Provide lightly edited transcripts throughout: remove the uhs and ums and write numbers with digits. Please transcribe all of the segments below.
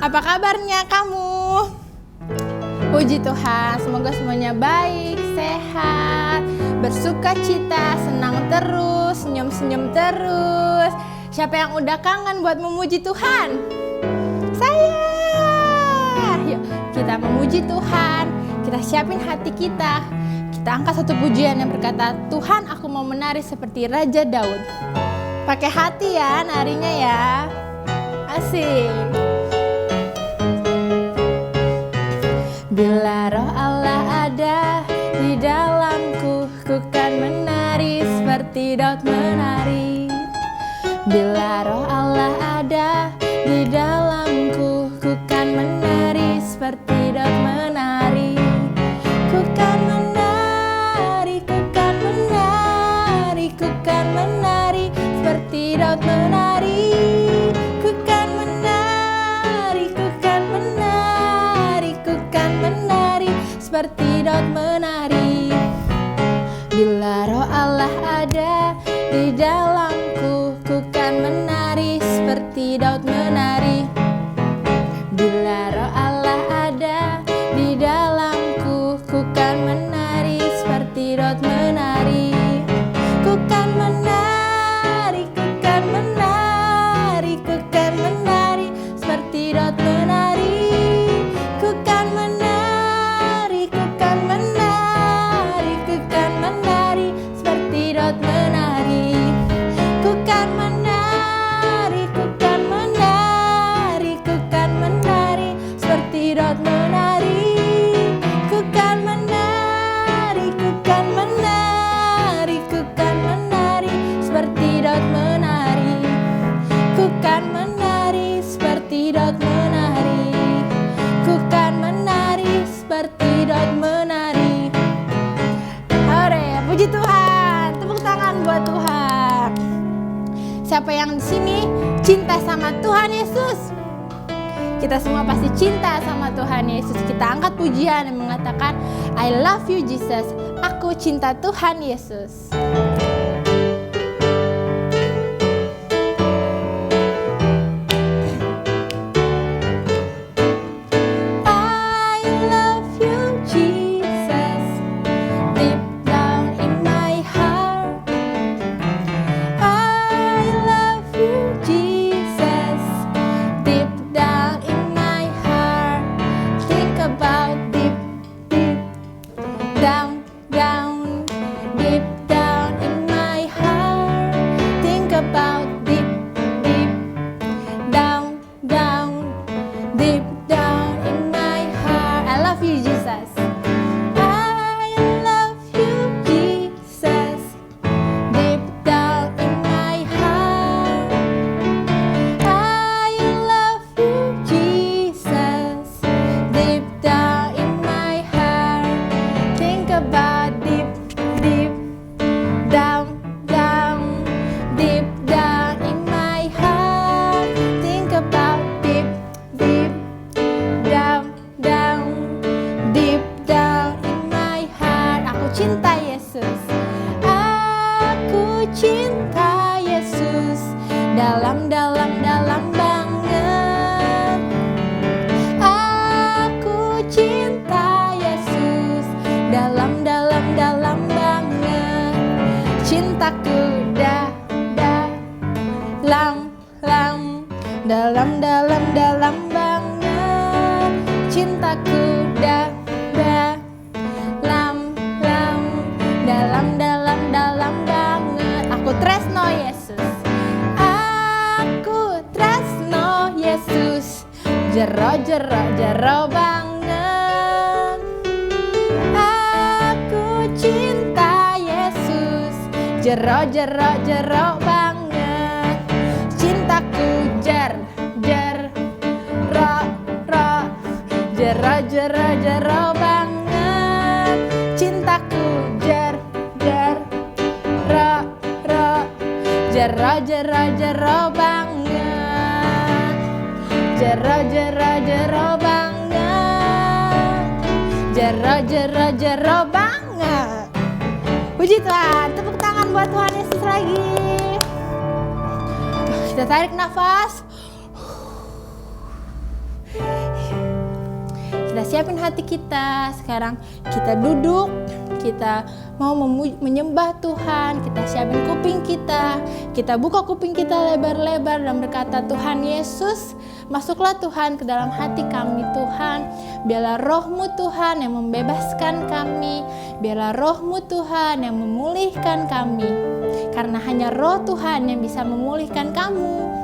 Apa kabarnya kamu? Puji Tuhan, semoga semuanya baik, sehat, bersuka cita, senang terus, senyum-senyum terus. Siapa yang udah kangen buat memuji Tuhan? Saya. Yuk, kita memuji Tuhan. Kita siapin hati kita. Kita angkat satu pujian yang berkata, Tuhan, aku mau menari seperti Raja Daud. Pakai hati ya, narinya ya. Asik. Bila roh Allah ada di dalamku, ku kan menari seperti Daud menari. Bila roh Allah ada di dalamku, ku kan menari seperti Daud menari. Ku kan menari, ku kan menari, ku kan menari seperti Daud menari. Ku kan menari, ku kan menari, ku kan menari seperti Daud menari. Bila roh Allah ada di dalamku, ku kan menari seperti Daud menari. Bila roh Allah ada di dalamku, ku kan menari seperti Daud menari. Ku kan menari, ku kan menari, ku kan menari seperti Daud menari. Ku kan menari, ku kan menari, ku kan menari seperti Daud menari. Ku kan menari, ku kan menari, ku kan menari seperti Daud menari. Ku kan menari, ku kan menari, ku kan menari seperti Daud menari. Ku kan menari seperti Daud menari. Ku kan menari seperti Daud menari. Hore, puji Tuhan. Tepuk tangan buat Tuhan. Siapa yang di sini cinta sama Tuhan Yesus? Kita semua pasti cinta sama Tuhan Yesus. Kita angkat pujian yang mengatakan, I love you Jesus. Aku cinta Tuhan Yesus. I love you Jesus. Deep down in my heart. I love you Jesus. Deep down in my heart. Think about deep, deep down, down, deep down in my heart. Think about deep, deep down, down, deep down in my heart. I love you, Jesus. I love you, Jesus. Deep down in my heart. I love you, Jesus. Deep down in my heart. Think about deep, deep down, down, deep down in my heart. Think about deep, deep down, down, deep down in my heart. Aku cinta Yesus. Aku cinta Yesus. Dalam, dalam, dalam banget. Aku cinta Yesus. Dalam, dalam, dalam banget. Cintaku dalam, dalam, dalam, dalam banget. Cintaku dalam, dalam, dalam, dalam banget. Aku tresno Yesus. Aku tresno Yesus. Jero, jero, jero banget. Aku cinta Yesus. Jero, jero, jero banget. Cintaku jero, jero, jero banget. Cintaku jero, jero banget. Jero banget. Jero banget. Puji Tuhan, tepuk tangan buat Tuhan Yesus lagi. Kita tarik nafas. kita siapin hati kita. Sekarang kita duduk, kita mau menyembah Tuhan. Kita siapin kuping kita buka kuping kita lebar-lebar dan berkata, Tuhan Yesus, masuklah Tuhan ke dalam hati kami Tuhan. Biarlah roh-Mu Tuhan yang membebaskan kami. Biarlah roh-Mu Tuhan yang memulihkan kami. Karena hanya roh Tuhan yang bisa memulihkan kamu.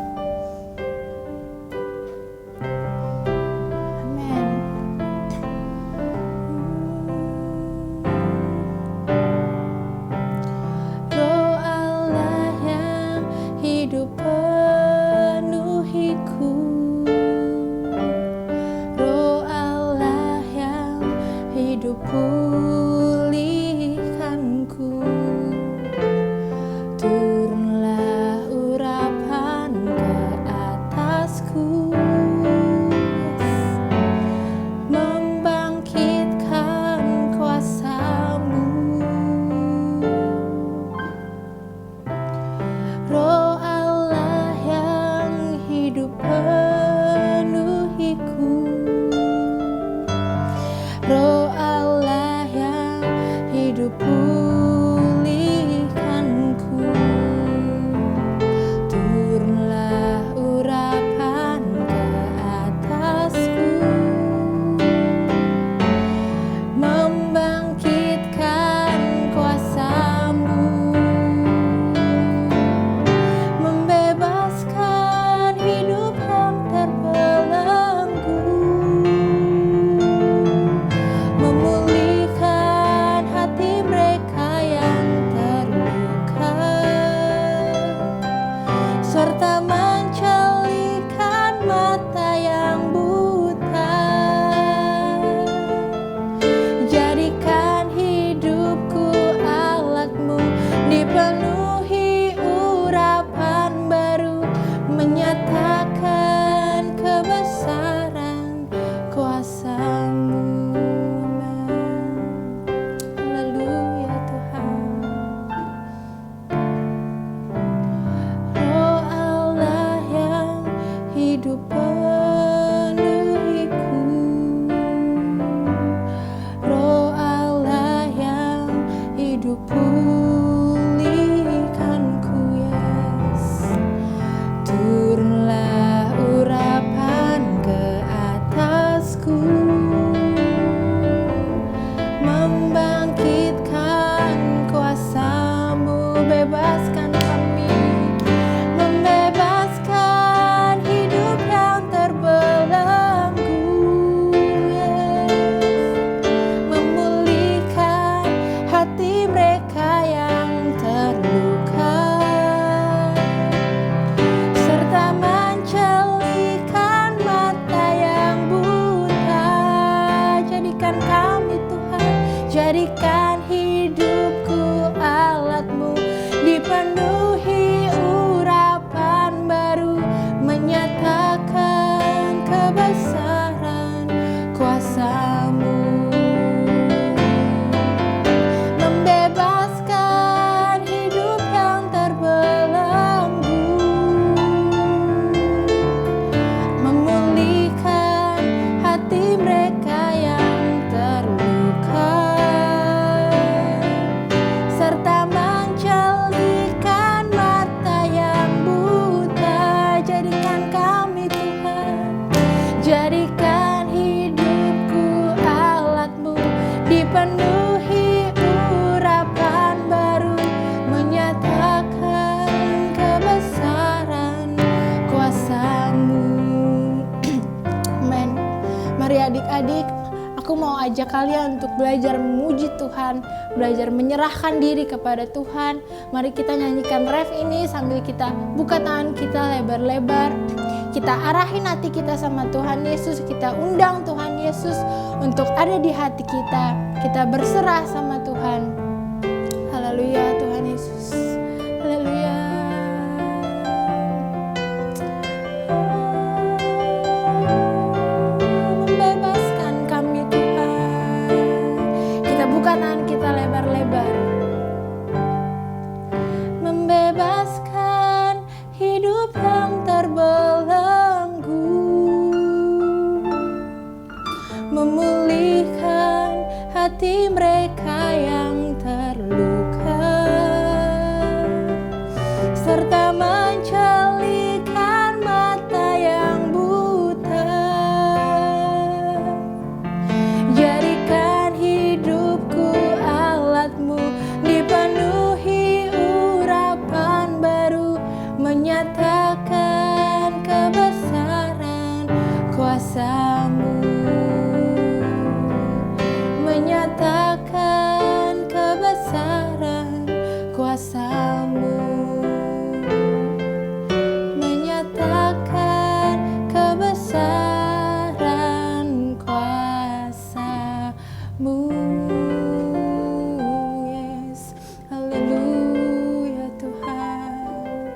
Adik-adik, aku mau ajak kalian untuk belajar memuji Tuhan, belajar menyerahkan diri kepada Tuhan. Mari kita nyanyikan ref ini sambil kita buka tangan kita lebar-lebar. Kita arahin hati kita sama Tuhan Yesus, kita undang Tuhan Yesus untuk ada di hati kita. Kita berserah sama Tuhan. Haleluya Tuhan Yesus. Haleluya. Kanan kita lebar-lebar. Membebaskan hidup yang terbelenggu, menyatakan kebesaran kuasa-Mu. Yes, haleluya Tuhan.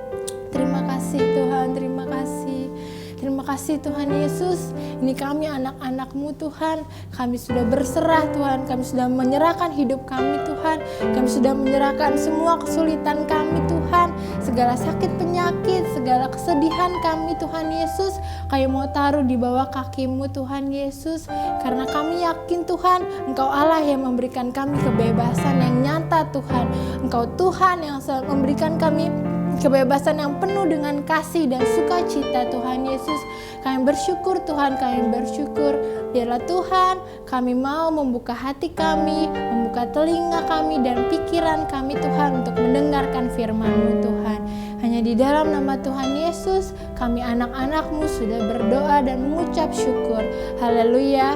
Terima kasih Tuhan, terima kasih. Terima kasih Tuhan Yesus. Ini kami anak-anak-Mu Tuhan. Kami sudah berserah Tuhan. Kami sudah menyerahkan hidup kami Tuhan. Kami sudah menyerahkan semua kesulitan kami Tuhan. Segala sakit penyakit, segala kesedihan kami Tuhan Yesus. Kami mau taruh di bawah kaki-Mu Tuhan Yesus. Karena kami yakin Tuhan, Engkau Allah yang memberikan kami kebebasan yang nyata Tuhan. Engkau Tuhan yang memberikan kami kebebasan yang penuh dengan kasih dan sukacita Tuhan Yesus. Kami bersyukur Tuhan, kami bersyukur. Biarlah Tuhan, kami mau membuka hati kami, membuka telinga kami dan pikiran kami Tuhan untuk mendengarkan firman-Mu Tuhan. Hanya di dalam nama Tuhan Yesus, kami anak-anak-Mu sudah berdoa dan mengucap syukur. Haleluya.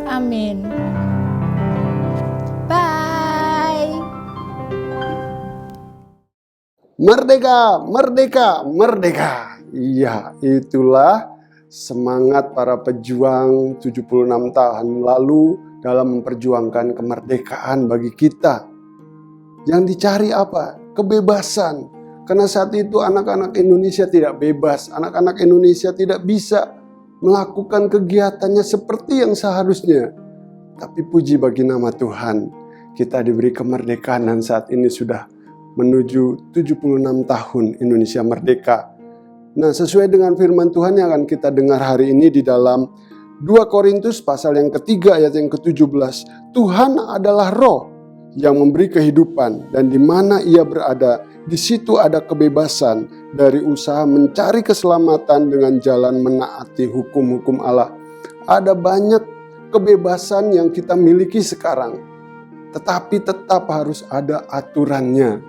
Amin. Bye. Merdeka, merdeka, merdeka. Iya, itulah semangat para pejuang 76 tahun lalu dalam memperjuangkan kemerdekaan bagi kita. Yang dicari apa? Kebebasan. Karena saat itu anak-anak Indonesia tidak bebas. Anak-anak Indonesia tidak bisa melakukan kegiatannya seperti yang seharusnya. Tapi puji bagi nama Tuhan, kita diberi kemerdekaan dan saat ini sudah menuju 76 tahun Indonesia merdeka. Nah, sesuai dengan firman Tuhan yang akan kita dengar hari ini di dalam 2 Korintus pasal yang ketiga ayat yang ke-17. Tuhan adalah roh yang memberi kehidupan dan di mana ia berada, di situ ada kebebasan dari usaha mencari keselamatan dengan jalan menaati hukum-hukum Allah. Ada banyak kebebasan yang kita miliki sekarang, tetapi tetap harus ada aturannya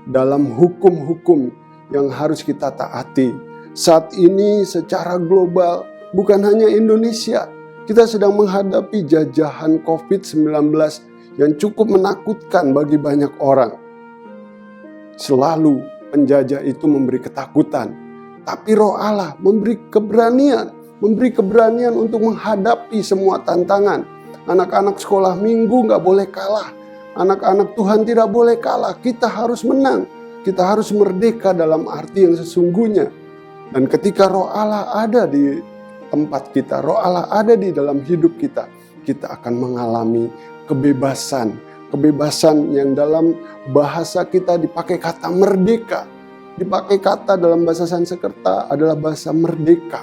dalam hukum-hukum yang harus kita taati. Saat ini secara global, bukan hanya Indonesia, kita sedang menghadapi jajahan COVID-19 yang cukup menakutkan bagi banyak orang. Selalu penjajah itu memberi ketakutan, tapi Roh Allah memberi keberanian untuk menghadapi semua tantangan. Anak-anak sekolah minggu gak boleh kalah. Anak-anak Tuhan tidak boleh kalah, kita harus menang. Kita harus merdeka dalam arti yang sesungguhnya. Dan ketika Roh Allah ada di tempat kita, Roh Allah ada di dalam hidup kita, kita akan mengalami kebebasan. Kebebasan yang dalam bahasa kita dipakai kata merdeka. Dipakai kata dalam bahasa Sanskerta adalah bahasa merdeka.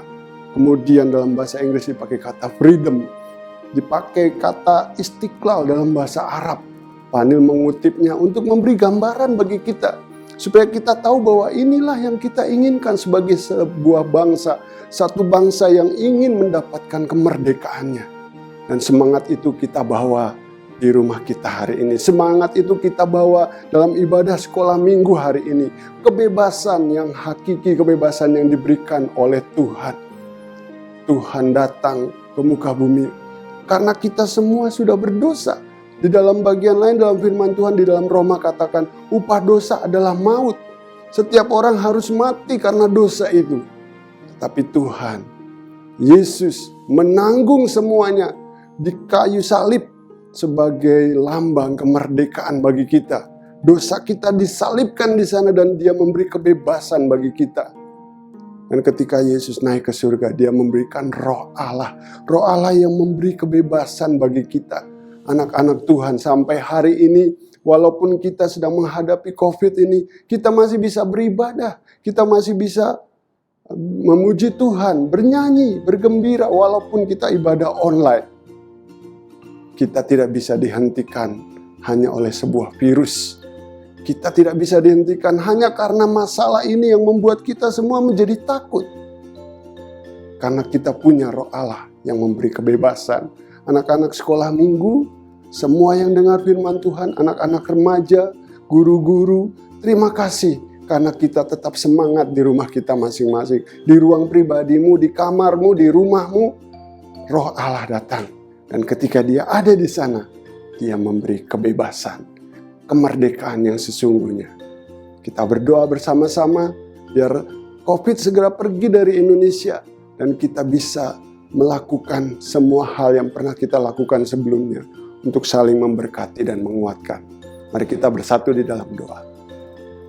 Kemudian dalam bahasa Inggris dipakai kata freedom. Dipakai kata istiqlal dalam bahasa Arab. Panil mengutipnya untuk memberi gambaran bagi kita, supaya kita tahu bahwa inilah yang kita inginkan sebagai sebuah bangsa, satu bangsa yang ingin mendapatkan kemerdekaannya. Dan semangat itu kita bawa di rumah kita hari ini. Semangat itu kita bawa dalam ibadah sekolah minggu hari ini. Kebebasan yang hakiki, kebebasan yang diberikan oleh Tuhan. Tuhan datang ke muka bumi karena kita semua sudah berdosa. Di dalam bagian lain dalam firman Tuhan di dalam Roma katakan upah dosa adalah maut. Setiap orang harus mati karena dosa itu. Tapi Tuhan Yesus menanggung semuanya di kayu salib sebagai lambang kemerdekaan bagi kita. Dosa kita disalibkan di sana dan Dia memberi kebebasan bagi kita. Dan ketika Yesus naik ke surga, Dia memberikan Roh Allah. Roh Allah yang memberi kebebasan bagi kita. Anak-anak Tuhan, sampai hari ini, walaupun kita sedang menghadapi COVID ini, kita masih bisa beribadah. Kita masih bisa memuji Tuhan, bernyanyi, bergembira, walaupun kita ibadah online. Kita tidak bisa dihentikan hanya oleh sebuah virus. Kita tidak bisa dihentikan hanya karena masalah ini yang membuat kita semua menjadi takut. Karena kita punya Roh Allah yang memberi kebebasan. Anak-anak sekolah minggu, semua yang dengar firman Tuhan, anak-anak remaja, guru-guru, terima kasih karena kita tetap semangat di rumah kita masing-masing. Di ruang pribadimu, di kamarmu, di rumahmu, Roh Allah datang. Dan ketika Dia ada di sana, Dia memberi kebebasan, kemerdekaan yang sesungguhnya. Kita berdoa bersama-sama biar COVID segera pergi dari Indonesia dan kita bisa melakukan semua hal yang pernah kita lakukan sebelumnya untuk saling memberkati dan menguatkan. Mari kita bersatu di dalam doa.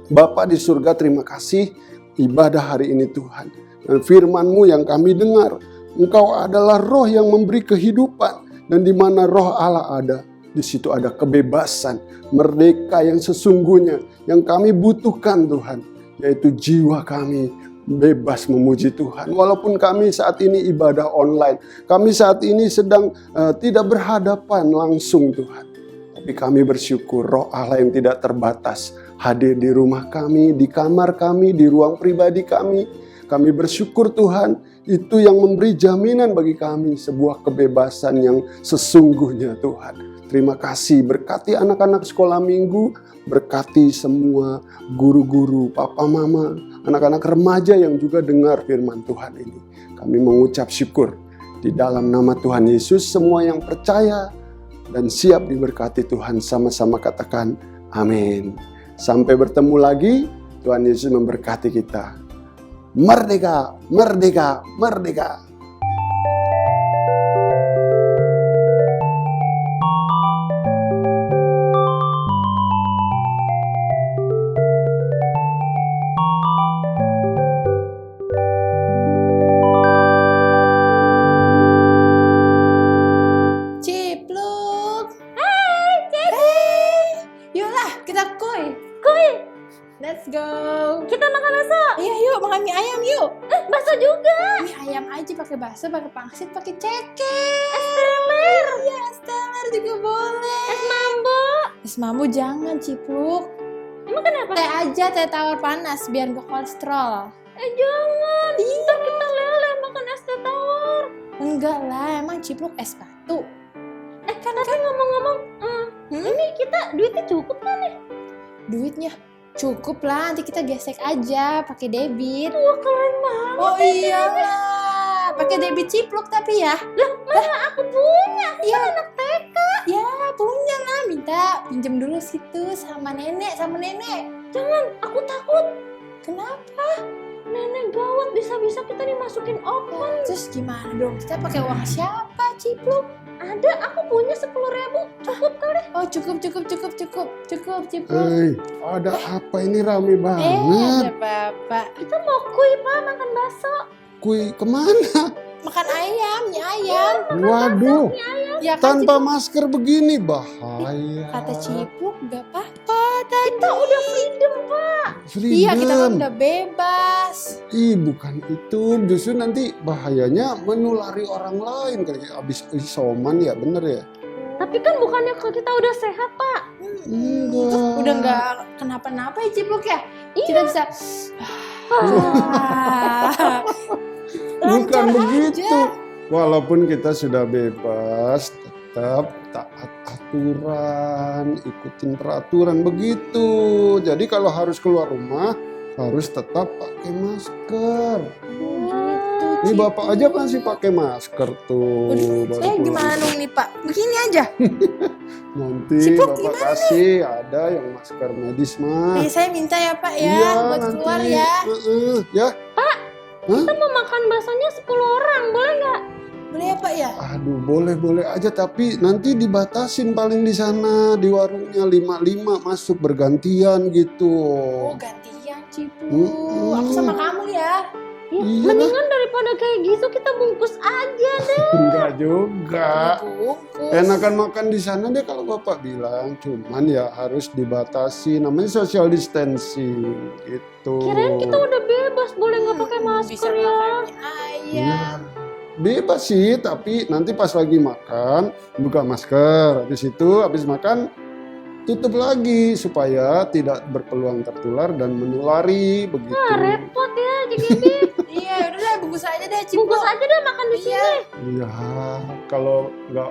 Bapa di surga, terima kasih ibadah hari ini Tuhan. Dan firman-Mu yang kami dengar, Engkau adalah roh yang memberi kehidupan. Dan di mana roh Allah ada, di situ ada kebebasan, merdeka yang sesungguhnya yang kami butuhkan Tuhan, yaitu jiwa kami bebas memuji Tuhan. Walaupun kami saat ini ibadah online, kami saat ini sedang tidak berhadapan langsung Tuhan, tapi kami bersyukur roh Allah yang tidak terbatas hadir di rumah kami, di kamar kami, di ruang pribadi kami. Kami bersyukur Tuhan, itu yang memberi jaminan bagi kami sebuah kebebasan yang sesungguhnya Tuhan. Terima kasih, berkati anak-anak sekolah minggu, berkati semua guru-guru, papa mama, anak-anak remaja yang juga dengar firman Tuhan ini. Kami mengucap syukur di dalam nama Tuhan Yesus, semua yang percaya dan siap diberkati Tuhan sama-sama katakan amin. Sampai bertemu lagi, Tuhan Yesus memberkati kita. Merdeka, merdeka, merdeka. Cipluk. Hai, Yolah, kita kuy. Let's go. Kita makan bakso. Iya, yuk makan mie ayam yuk. Bakso juga. Mie ayam aja pakai bakso, pakai pangsit, pakai ceke. Es teler. Iya, es teler juga boleh. Es mambo. Es mambo jangan, Cipluk. Emang kenapa? Teh aja, teh tawar panas biar gak kolesterol. Jangan. Ntar kita lele makan es teh tawar. Enggak lah, emang Cipluk es batu. Tapi ngomong-ngomong, ini kita duitnya cukup kan nih? Duitnya cukup lah, nanti kita gesek aja pakai debit. Wah, keren banget. Oh iyalah, pakai debit Cipluk tapi ya. Lah, mana aku punya? Aku Iya. kan anak TK. Ya punya lah, minta pinjem dulu situ sama nenek. Jangan, aku takut. Kenapa? Nenek gawat, bisa-bisa kita dimasukin oven. Terus gimana dong? Kita pakai uang siapa, Cipluk? Ada, aku punya 10.000. Cukup kali. Oh cukup Cipluk. Hei, ada apa ini rame Ada banget? bapak. Kita mau kuy, Pak, makan bakso. Kui kemana? Makan ayam, mie ayam. Waduh, Ya kan tanpa Cipluk? masker begini bahaya. Kata Cipluk gak apa-apa tadi. Kita udah freedom, Pak. Iya kita kan Freedom. udah bebas. Ih, bukan itu. Justru nanti bahayanya menulari orang lain kayak abis isoman ya, bener ya? Tapi kan bukannya kalau kita udah sehat, Pak. Enggak. Terus udah gak kenapa-napa ya Cipluk ya? Iya. Kita bisa Bukan lancar begitu. aja. Walaupun kita sudah bebas, tetap taat aturan, ikutin peraturan begitu. Jadi kalau harus keluar rumah, harus tetap pakai masker. Gitu, Ini Cipluk. bapak aja masih pakai masker tuh. Waduh, baru saya pulang. gimana dong nih Pak? Begini aja. Nanti Cipluk bapak gimana kasih ada yang masker medis mah. Saya minta ya Pak ya, Iya, buat nanti. keluar ya. Ya. Kita mau makan baksonya 10 orang, boleh nggak? Boleh ya Pak ya? Aduh, boleh aja tapi nanti dibatasin paling di sana di warungnya 5-5 masuk bergantian gitu. Oh gantian Cipluk. Aku sama kamu ya. Ya, Iya. mendingan daripada kayak gitu kita bungkus aja deh. Enggak juga. Bungkus. Enakan makan di sana deh kalau bapak bilang, cuman ya harus dibatasi, namanya social distancing gitu. Kirain kita udah bebas, boleh nggak pakai Bisa masker ya? makan mie ayam. Bebas sih, tapi nanti pas lagi makan buka masker. Habis makan tutup lagi supaya tidak berpeluang tertular dan menulari begitu. Repot ya, JGB. Iya, udah deh bungkus aja deh Cipluk. Bungkus aja deh makan di sini. Iya, kalau nggak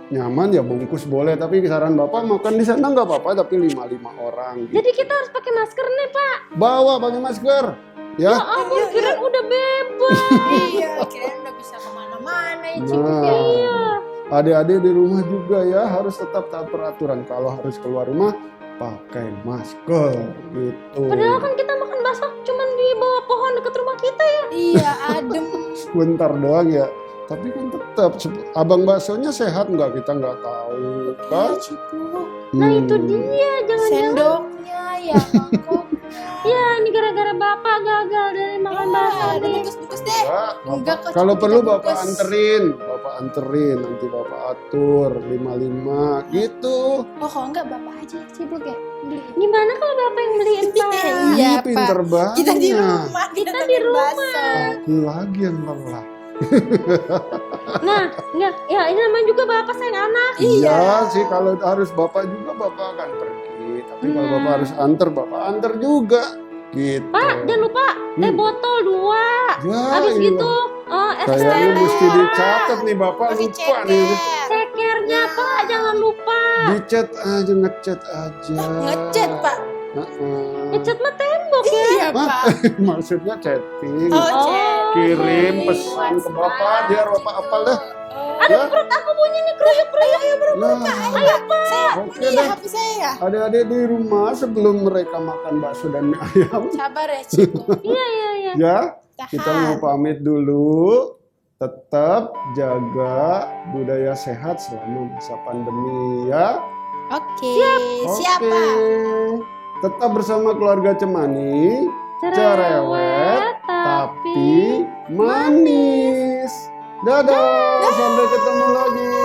nyaman ya bungkus boleh, tapi saran bapak makan di sana nggak apa-apa, tapi 5-5 orang. Gitu. Jadi kita harus pakai masker nih, Pak. Bawa pakai masker, Ya ya. ampun, kirain udah bebas. Iya, kirain udah bisa kemana-mana ya Cipluk Nah, ya. Iya. adik-adik di rumah juga ya harus tetap taat peraturan. Kalau harus keluar rumah, pakai masker gitu. Padahal kan kita makan bakso cuman di bawah pohon dekat rumah kita ya. Iya, adem. Bentar doang ya. Tapi kan tetap abang baksonya sehat nggak, kita nggak tahu kan? Nah itu dia, jangan-jangan Sendoknya ya, mangkoknya. ya ini gara-gara bapak gagal dari makan bakso Ada nih. bungkus-bungkus deh. Enggak kok, Kalau cuma perlu kita bapak bungkus. anterin, nanti bapak atur 55 gitu. Oh, kalau enggak bapak aja yang sibuk ya beli. Gimana kalau bapak yang beliin Pak? Iya, Ih, pinter Pak. banget. Kita di rumah, Kita di rumah. Aku lagi yang lelah. Nah, enggak, ya ini namanya juga bapak sayang anak. Iya sih, kalau harus bapak juga bapak akan pergi. Tapi kalau bapak harus bapak antar juga. Gitu. Pak, jangan lupa botol 2. Ya, Habis iya. gitu, Kayaknya mesti dicatat nih bapak, Pakai lupa nih. ceker. cekernya Pak, jangan lupa. Dicat aja, ngecat aja. Ngechat, Pak. Ngecat mah tembok ya. Iya, Pak. Maksudnya chatting. Oh, Kirim iya. pesan ke bapak biar bapak apal dah. Aduh, perut aku bunyi nih, keruyuk-keruyuk. Nah, Ayo, Pak. oke Ini deh. HP saya. Adik-adik di rumah sebelum mereka makan bakso dan mie ayam, Sabar ya, Cik. Iya. ya kita Tahan. mau pamit dulu. Tetap jaga budaya sehat selama masa pandemi ya. Oke, Oke. siapa? Tetap bersama keluarga Cemani. Cerewet tapi manis. Dadah, sampai ketemu lagi.